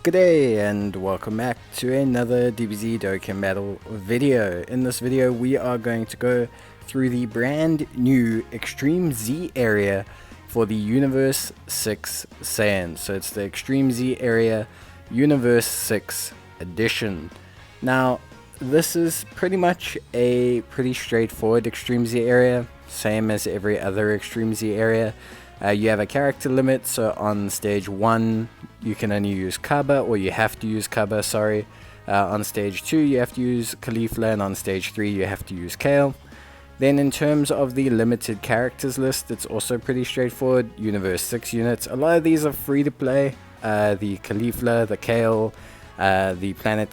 G'day and welcome back to another Dbz Dokkan battle video. In this video we are going to go through the brand new Extreme Z area for the Universe 6 Saiyan. So it's the Extreme Z area Universe 6 edition. Now this is pretty much a pretty straightforward Extreme Z area, same as every other Extreme Z area. You have a character limit, so on stage 1 you can only use Cabba, or you have to use Cabba, sorry. On stage 2 you have to use Caulifla, and on stage 3 you have to use Kale. Then in terms of the limited characters list, it's also pretty straightforward. Universe 6 units, a lot of these are free to play. The Caulifla, the Kale, the Planet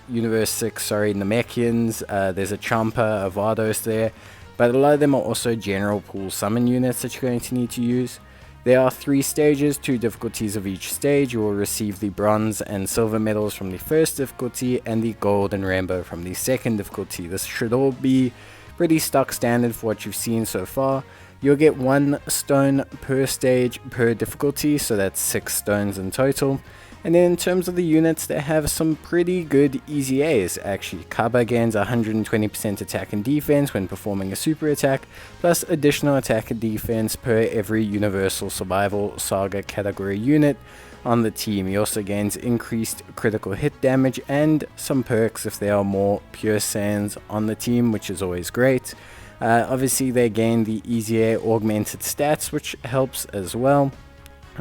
Universe 6, sorry, Namekians, there's a Champa, a Vardos there. But a lot of them are also general pool summon units that you're going to need to use. There are 3 stages, 2 difficulties of each stage. You will receive the bronze and silver medals from the first difficulty and the gold and rainbow from the second difficulty. This should all be pretty stock standard for what you've seen so far. You'll get 1 stone per stage per difficulty, so that's 6 stones in total. And then in terms of the units, they have some pretty good easy A's actually. Cabba gains 120% attack and defense when performing a super attack, plus additional attack and defense per every Universal Survival Saga category unit on the team. He also gains increased critical hit damage and some perks if there are more pure Saiyans on the team, which is always great. Obviously they gain the easy A augmented stats, which helps as well.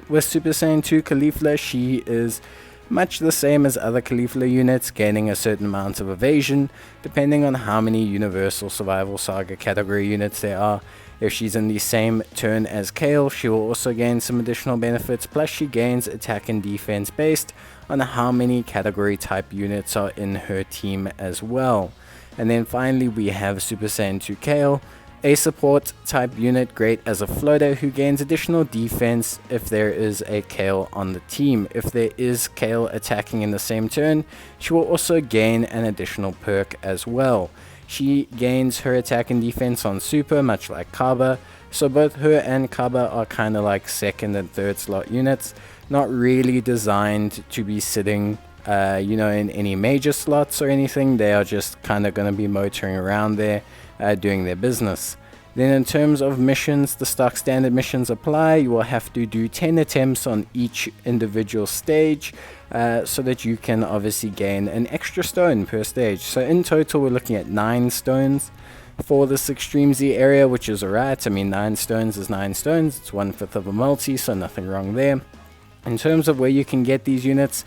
With Super Saiyan 2 Caulifla, she is much the same as other Caulifla units, gaining a certain amount of evasion depending on how many Universal Survival Saga category units there are. If she's in the same turn as Kale, she will also gain some additional benefits, plus she gains attack and defense based on how many category type units are in her team as well. And then finally we have Super Saiyan 2 Kale, a support type unit, great as a floater who gains additional defense if there is a Kale on the team. If there is Kale attacking in the same turn, she will also gain an additional perk as well. She gains her attack and defense on super, much like Cabba, so both her and Cabba are kind of like second and third slot units, not really designed to be sitting in any major slots or anything. They are just kind of going to be motoring around there, doing their business. Then in terms of missions, the stock standard missions apply. You will have to do 10 attempts on each individual stage, so that you can obviously gain an extra stone per stage. So in total we're looking at 9 stones for this Extreme Z area, which is alright. I mean, 9 stones is 9 stones, it's 1/5 of a multi, so nothing wrong there. In terms of where you can get these units,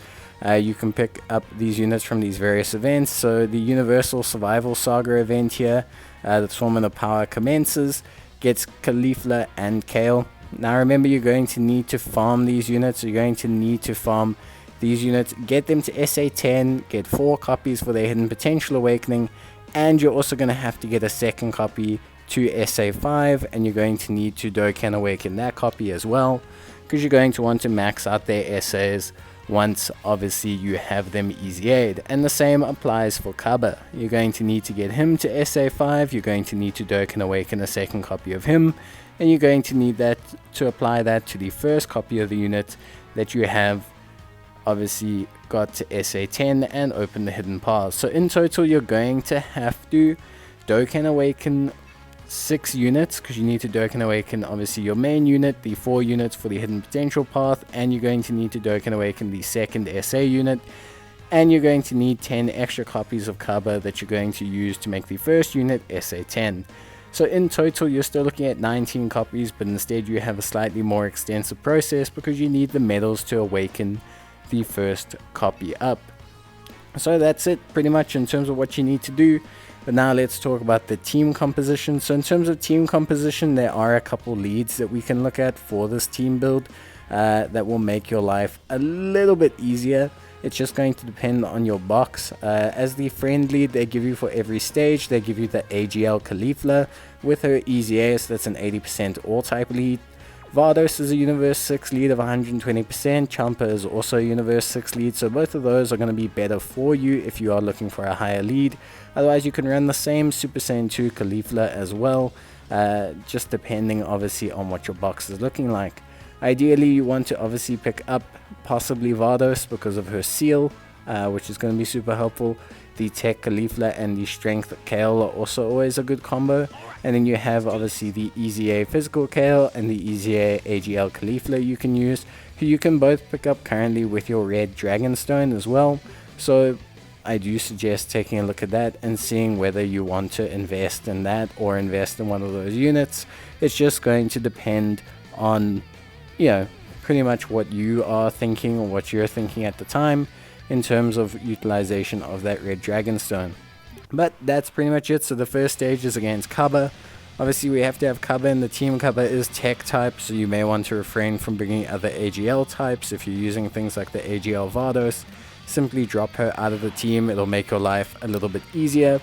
you can pick up these units from these various events. So the Universal Survival Saga event here, the Tournament of Power commences, gets Caulifla and Kale. Now remember, you're going to need to farm these units. You're going to need to farm these units, get them to SA 10, get 4 copies for their Hidden Potential Awakening, and you're also going to have to get a second copy to SA 5, and you're going to need to Dokkan Awaken that copy as well, because you're going to want to max out their SAs once obviously you have them easy aid. And the same applies for Cabba. You're going to need to get him to SA 5, you're going to need to Dokkan Awaken a second copy of him, and you're going to need that to apply that to the first copy of the unit that you have obviously got to SA 10 and open the hidden paths. So in total you're going to have to Dokkan Awaken 6 units, because you need to Dokkan Awaken obviously your main unit, the 4 units for the Hidden Potential path, and you're going to need to Dokkan Awaken the second SA unit, and you're going to need 10 extra copies of Cabba that you're going to use to make the first unit SA 10. So in total you're still looking at 19 copies, but instead you have a slightly more extensive process because you need the medals to awaken the first copy up. So that's it pretty much in terms of what you need to do. But now let's talk about the team composition. So in terms of team composition, there are a couple leads that we can look at for this team build that will make your life a little bit easier. It's just going to depend on your box. As the friend lead, they give you for every stage, they give you the AGL Caulifla with her easy ace, that's an 80% all type lead. Vardos is a Universe 6 lead of 120%, Champa is also a Universe 6 lead, so both of those are going to be better for you if you are looking for a higher lead. Otherwise you can run the same Super Saiyan 2 Caulifla as well, just depending obviously on what your box is looking like. Ideally, you want to obviously pick up possibly Vardos because of her seal, which is going to be super helpful. The Tech Caulifla and the Strength Kale are also always a good combo. And then you have obviously the EZA Physical Kale and the EZA AGL Caulifla you can use, who you can both pick up currently with your red Dragonstone as well. So I do suggest taking a look at that and seeing whether you want to invest in that or invest in one of those units. It's just going to depend on, pretty much what you are thinking or what you're thinking at the time in terms of utilization of that red Dragonstone. But that's pretty much it. So the first stage is against Cabba. Obviously we have to have Cabba in the team. Cabba is tech type, so you may want to refrain from bringing other AGL types. If you're using things like the AGL Vardos, simply drop her out of the team. It'll make your life a little bit easier.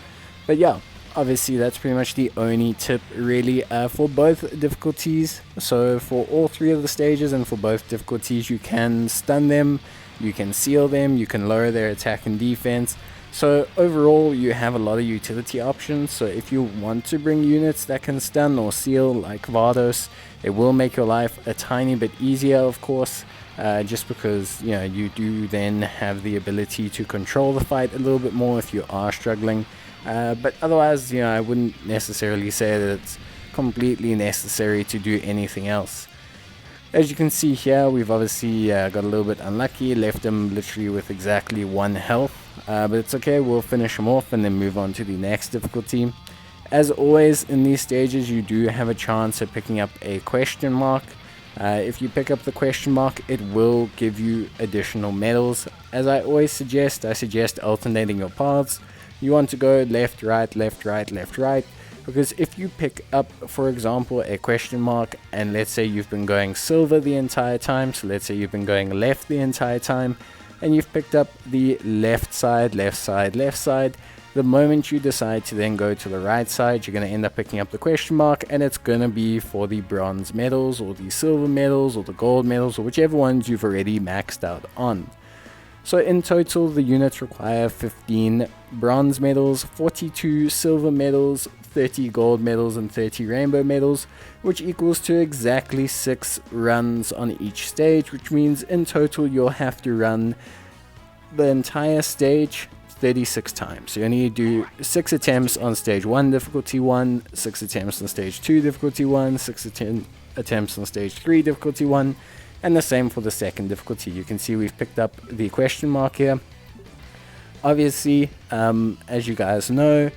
But yeah, obviously that's pretty much the only tip really for both difficulties. So for all three of the stages and for both difficulties, you can stun them, you can seal them, you can lower their attack and defense. So overall you have a lot of utility options. So if you want to bring units that can stun or seal like Vardos, it will make your life a tiny bit easier, of course, just because you do then have the ability to control the fight a little bit more if you are struggling. But otherwise, I wouldn't necessarily say that it's completely necessary to do anything else. As you can see here, we've obviously got a little bit unlucky, left him literally with exactly 1 health, but it's okay, we'll finish him off and then move on to the next difficulty. As always in these stages, you do have a chance of picking up a question mark. If you pick up the question mark, it will give you additional medals. As I always suggest, I suggest alternating your paths. You want to go left, right, left, right, left, right. Because if you pick up, for example, a question mark, and let's say you've been going silver the entire time, so let's say you've been going left the entire time, and you've picked up the left side, left side, left side, the moment you decide to then go to the right side, you're going to end up picking up the question mark, and it's going to be for the bronze medals, or the silver medals, or the gold medals, or whichever ones you've already maxed out on. So in total, the units require 15 bronze medals, 42 silver medals, 30 gold medals, and 30 rainbow medals, which equals to exactly 6 runs on each stage, which means in total you'll have to run the entire stage 36 times. So you only do 6 attempts on stage 1 difficulty 1, 6 attempts on stage 2 difficulty 1, 6 attempts on stage 3 difficulty 1, and the same for the second difficulty. You can see we've picked up the question mark here. Obviously, as you guys know,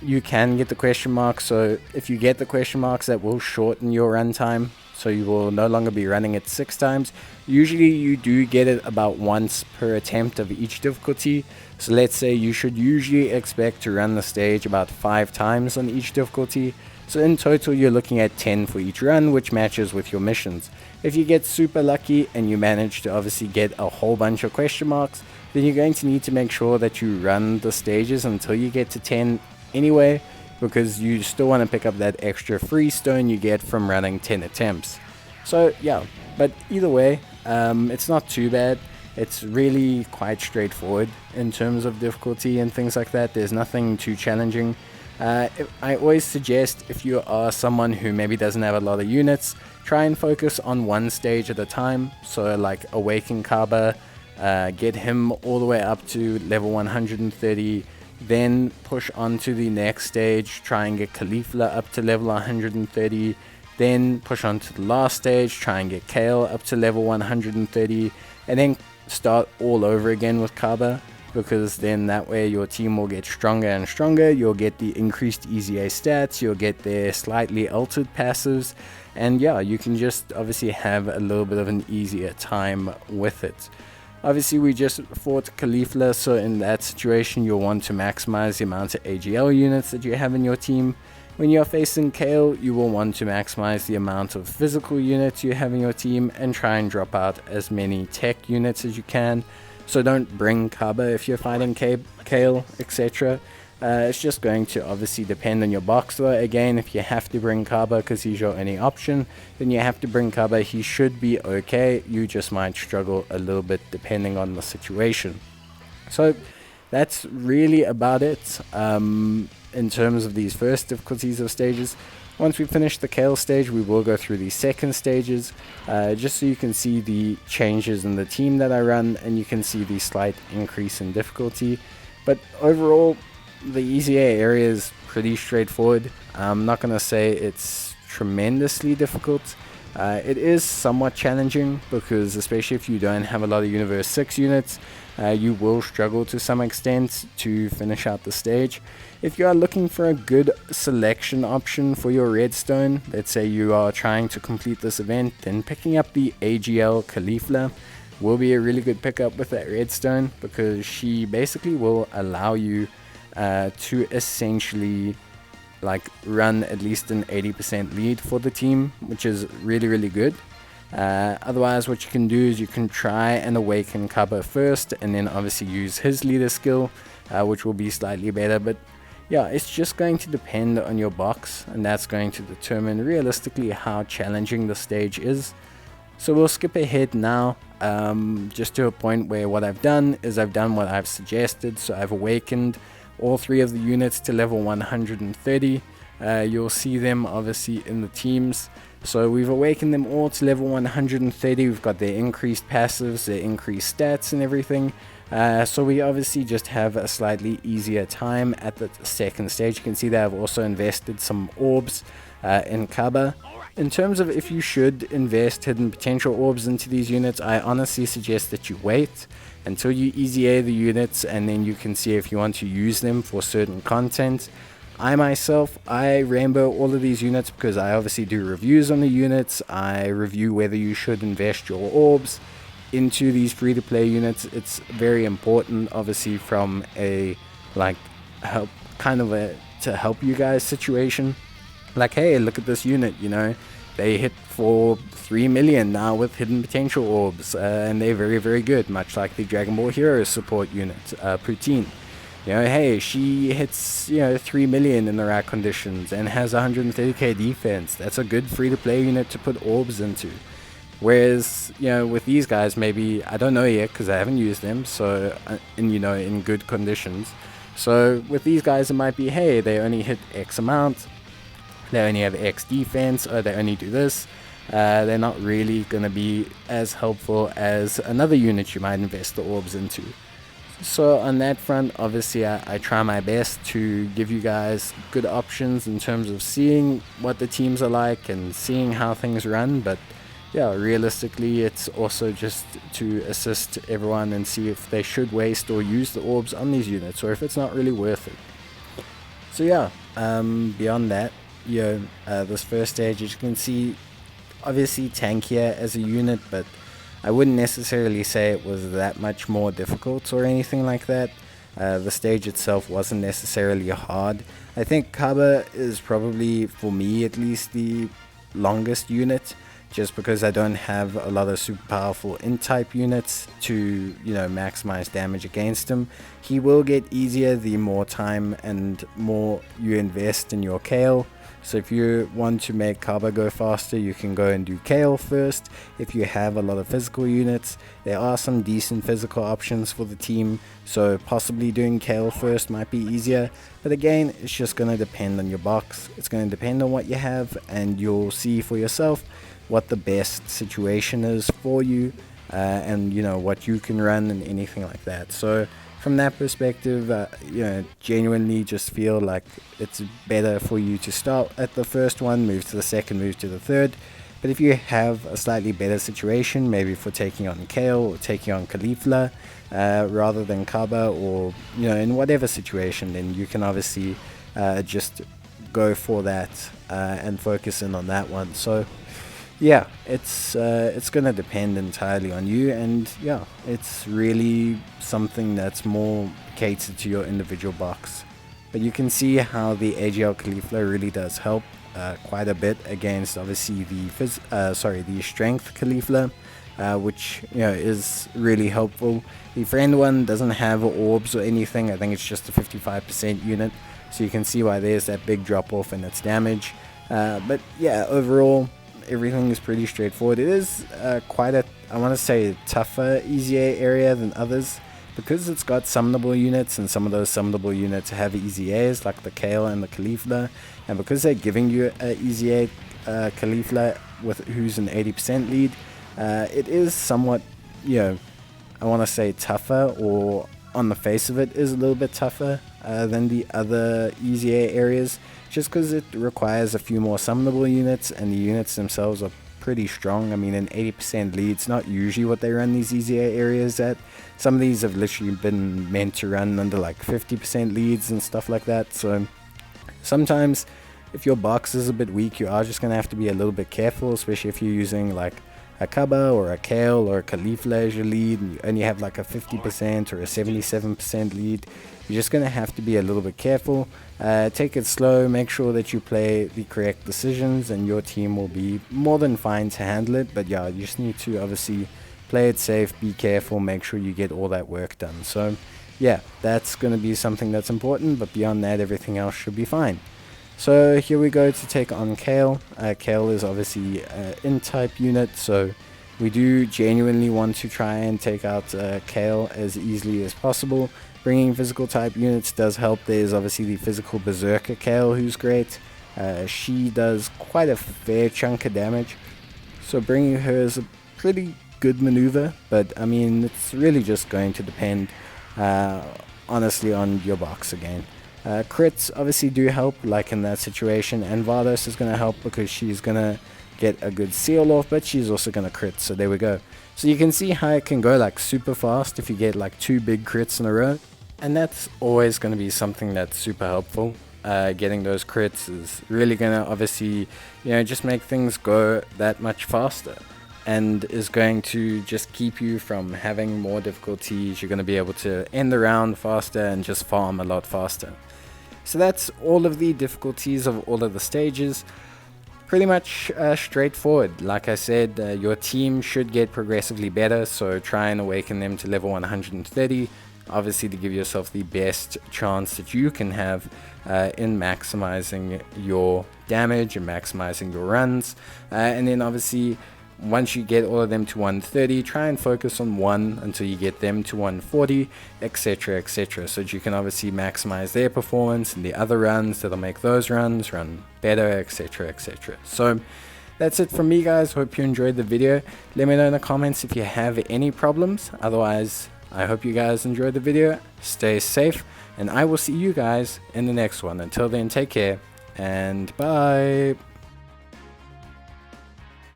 you can get the question mark. So if you get the question marks, that will shorten your run time. So you will no longer be running it 6 times. Usually you do get it about once per attempt of each difficulty. So let's say you should usually expect to run the stage about 5 times on each difficulty. So in total you're looking at 10 for each run, which matches with your missions. If you get super lucky and you manage to obviously get a whole bunch of question marks, then you're going to need to make sure that you run the stages until you get to 10 anyway, because you still want to pick up that extra free stone you get from running 10 attempts. So yeah, but either way, it's not too bad. It's really quite straightforward in terms of difficulty and things like that. There's nothing too challenging. I always suggest, if you are someone who maybe doesn't have a lot of units, try and focus on one stage at a time. So like Awaken Cabba, get him all the way up to level 130, then push on to the next stage, try and get Caulifla up to level 130, then push on to the last stage, try and get Kale up to level 130, and then start all over again with Cabba, because then that way your team will get stronger and stronger. You'll get the increased EZA stats, you'll get their slightly altered passives, and yeah, you can just obviously have a little bit of an easier time with it. Obviously we just fought Caulifla, so in that situation you'll want to maximize the amount of AGL units that you have in your team. When you're facing Kale, you will want to maximize the amount of physical units you have in your team and try and drop out as many tech units as you can. So don't bring Cabba if you're fighting Kale, etc. It's just going to obviously depend on your boxer. Again, if you have to bring Cabba because he's your only option, then you have to bring Cabba. He should be okay. You just might struggle a little bit depending on the situation. So that's really about it in terms of these first difficulties of stages. Once we finish the Kale stage, we will go through the second stages, just so you can see the changes in the team that I run, and you can see the slight increase in difficulty. But overall, the easy A area is pretty straightforward. I'm not going to say it's tremendously difficult. It is somewhat challenging because, especially if you don't have a lot of Universe 6 units, you will struggle to some extent to finish out the stage. If you are looking for a good selection option for your redstone, let's say you are trying to complete this event, then picking up the AGL Caulifla will be a really good pickup with that redstone, because she basically will allow you to essentially run at least an 80% lead for the team, which is really good. Otherwise, what you can do is you can try and awaken Cabba first, and then obviously use his leader skill, which will be slightly better. But yeah, it's just going to depend on your box, and that's going to determine realistically how challenging the stage is. So we'll skip ahead now, just to a point where what I've done is I've done what I've suggested. So I've awakened all 3 of the units to level 130. You'll see them obviously in the teams. So we've awakened them all to level 130. We've got their increased passives, their increased stats and everything. So we obviously just have a slightly easier time at the second stage. You can see that I've also invested some orbs in Cabba. In terms of if you should invest hidden potential orbs into these units, I honestly suggest that you wait until you easy A the units, and then you can see if you want to use them for certain content. I myself, I rainbow all of these units because I obviously do reviews on the units. I review whether you should invest your orbs into these free-to-play units. It's very important, obviously, from a to help you guys situation. Like, hey, look at this unit, they hit for 3 million now with hidden potential orbs, and they're very good, much like the Dragon Ball Heroes support unit, Poutine. Hey, she hits 3 million in the right conditions and has 130k defense. That's a good free-to-play unit to put orbs into. Whereas, with these guys, maybe, I don't know yet because I haven't used them, so in good conditions. So with these guys, it might be, hey, they only hit X amount, they only have X defense, or they only do this. They're not really going to be as helpful as another unit you might invest the orbs into. So on that front, obviously I try my best to give you guys good options in terms of seeing what the teams are like and seeing how things run. But yeah, realistically, it's also just to assist everyone and see if they should waste or use the orbs on these units, or if it's not really worth it. So yeah, beyond that, this first stage, as you can see, obviously tankier as a unit, but I wouldn't necessarily say it was that much more difficult or anything like that. The stage itself wasn't necessarily hard. I think Cabba is probably, for me at least, the longest unit, just because I don't have a lot of super powerful in-type units to, maximize damage against him. He will get easier the more time and more you invest in your Kale. So if you want to make Cabba go faster, you can go and do Kale first. If you have a lot of physical units, there are some decent physical options for the team, so possibly doing Kale first might be easier. But again, it's just going to depend on your box. It's going to depend on what you have, and you'll see for yourself what the best situation is for you, and what you can run and anything like that. So from that perspective, genuinely just feel like it's better for you to start at the first one, move to the second, move to the third. But if you have a slightly better situation, maybe for taking on Kale or taking on Caulifla rather than Cabba, or in whatever situation, then you can obviously just go for that and focus in on that one. So yeah, it's going to depend entirely on you, and yeah, it's really something that's more catered to your individual box. But you can see how the AGL Caulifla really does help quite a bit against obviously the strength Caulifla, which is really helpful. The friend one doesn't have orbs or anything. I think it's just a 55% unit, so you can see why there's that big drop off in its damage. But yeah, overall, everything is pretty straightforward. It is quite a, I want to say, tougher, easier area than others. because it's got summonable units, and some of those summonable units have easy A's like the Kale and the Caulifla, and because they're giving you a easy A Caulifla with who's an 80% lead, it is somewhat, I want to say tougher, or on the face of it is a little bit tougher than the other easy A areas, just because it requires a few more summonable units, and the units themselves are pretty strong. I mean, an 80% lead's not usually what they run these easy A areas at. Some of these have literally been meant to run under like 50% leads and stuff like that, so sometimes if your box is a bit weak, you are just going to have to be a little bit careful, especially if you're using like a Cabba or a Kale or a Caulifla as your lead, and you only have like a 50% or a 77% lead. You're just going to have to be a little bit careful. Take it slow, make sure that you play the correct decisions, and your team will be more than fine to handle it. But yeah, you just need to obviously play it safe, be careful, make sure you get all that work done. So yeah, that's going to be something that's important, but beyond that, everything else should be fine. So here we go to take on Kale. Kale is obviously an in-type unit, so we do genuinely want to try and take out Kale as easily as possible. Bringing physical type units does help. There's obviously the physical Berserker Kale, who's great. She does quite a fair chunk of damage, so bringing her is a pretty good maneuver, but I mean, it's really just going to depend honestly on your box again. Crits obviously do help, like in that situation, and Vardos is going to help because she's going to get a good seal off, but she's also going to crit, so there we go. So you can see how it can go like super fast if you get like 2 big crits in a row, and that's always going to be something that's super helpful. Getting those crits is really going to obviously, just make things go that much faster, and is going to just keep you from having more difficulties. You're going to be able to end the round faster and just farm a lot faster. So that's all of the difficulties of all of the stages. Pretty much straightforward. Like I said, your team should get progressively better, so try and awaken them to level 130, obviously to give yourself the best chance that you can have in maximizing your damage and maximizing your runs. And then obviously, once you get all of them to 130, try and focus on one until you get them to 140, etc, etc, so that you can obviously maximize their performance and the other runs that'll make those runs run better, etc, etc. So that's it from me, guys. Hope you enjoyed the video. Let me know in the comments if you have any problems. Otherwise, I hope you guys enjoyed the video. Stay safe, and I will see you guys in the next one. Until then, take care and bye.